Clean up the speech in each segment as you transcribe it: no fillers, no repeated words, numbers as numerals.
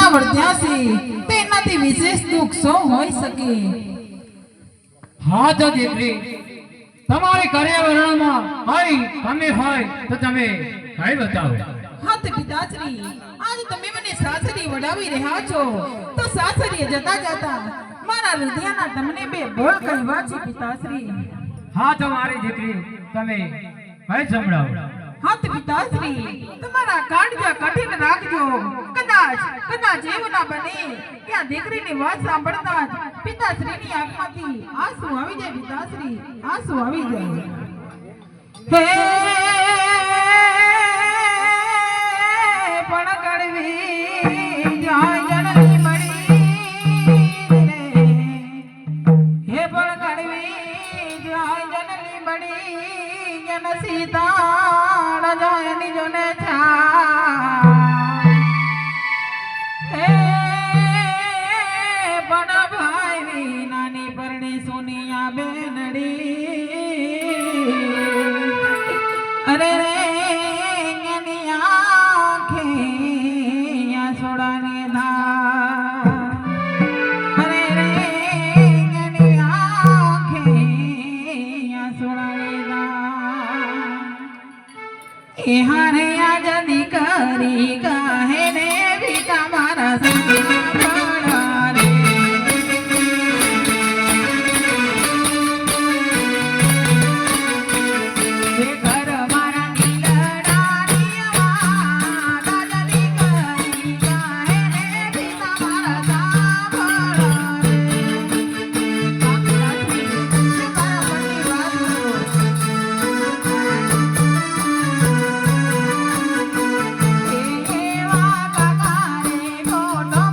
જૂના વર્ત્યા છે તેનાથી વિશેષ દુઃખ શું હોઈ શકે? હા તો દીકરી તમારી કાર્યવરણમાં કઈ કમી હોય તો તમે કઈ બતાવો. હા તે પિતાશ્રી આજ તમે મને સાસરી વડાવી રહ્યા છો તો સાસરીએ જતા જતા મારા રુધિયાના તમને બે બોલ કહેવા છે પિતાશ્રી. હા તો મારી દીકરી તમે કઈ સંભળાવો. હા તે પિતાશ્રી તમારા કાળજા કઠિન રાખજો. કદાચ એવું ના બને કે આ દીકરીની વાત સાંભળતા જ પિતાશ્રીની આંખમાંથી આંસુ આવી જાય. પિતાશ્રી આંસુ આવી જાય. હે પણ કડવી જાય જનની મળી રે. હે પણ કડવી જાય જનની મળી જન સીતા જાય નિજોને છા. હે પણ ભાઈ નાની પરણી સોનિયા બેનડી અરે રે हारे आज दिकरी काहे ने भी तुम्हारा संग पड़ा रे. घर मारा नीलडानी आवाज आज दिकरी काहे ने भी तुम्हारा संग पड़ा रे. No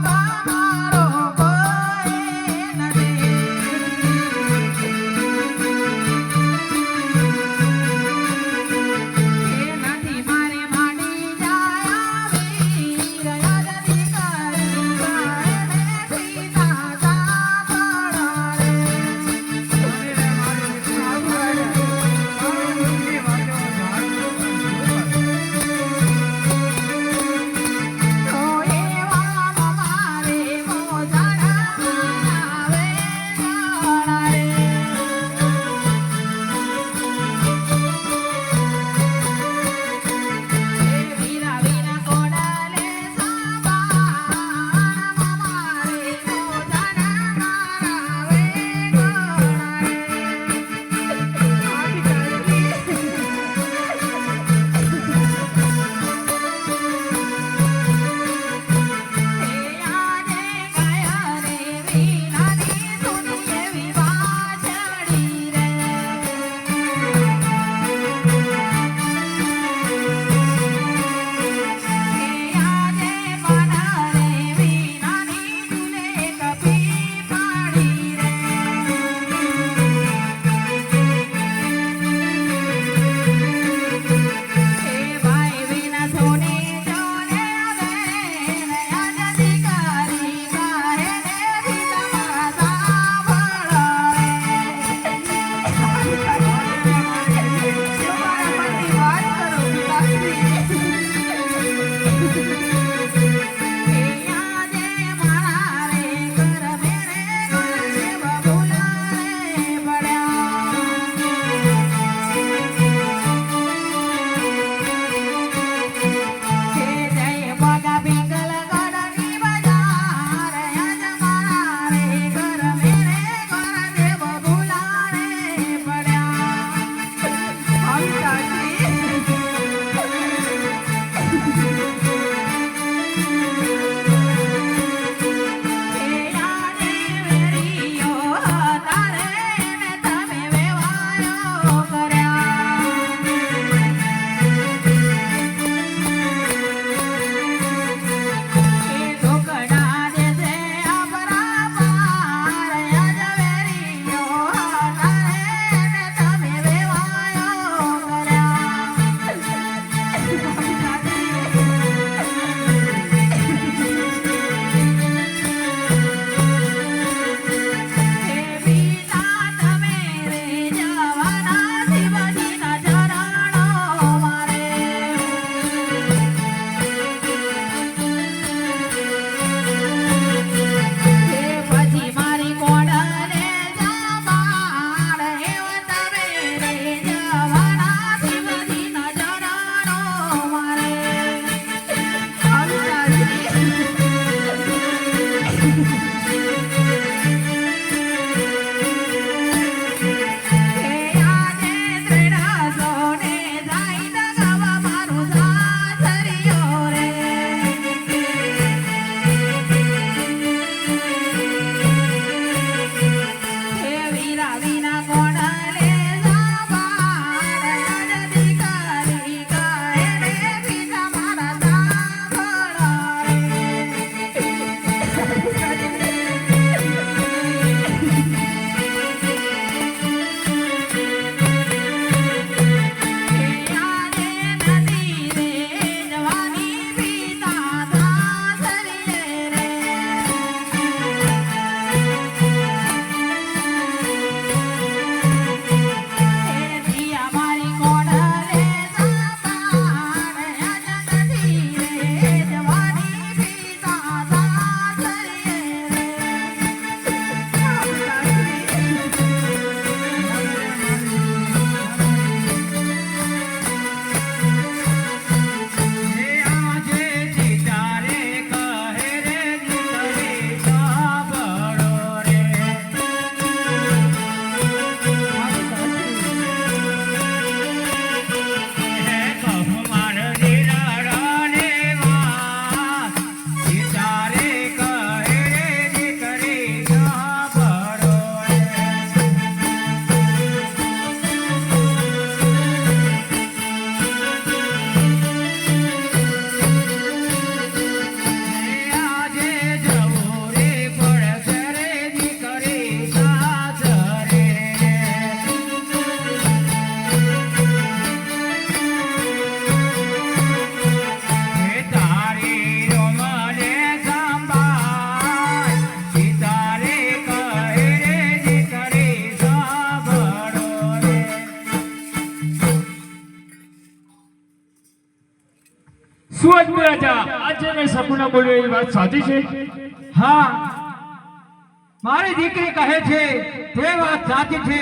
શું અજમેર રાજા આજે મેં સપના બોલ્યો એ વાત સાચી છે? હા, મારી દીકરી કહે છે તે વાત સાચી છે.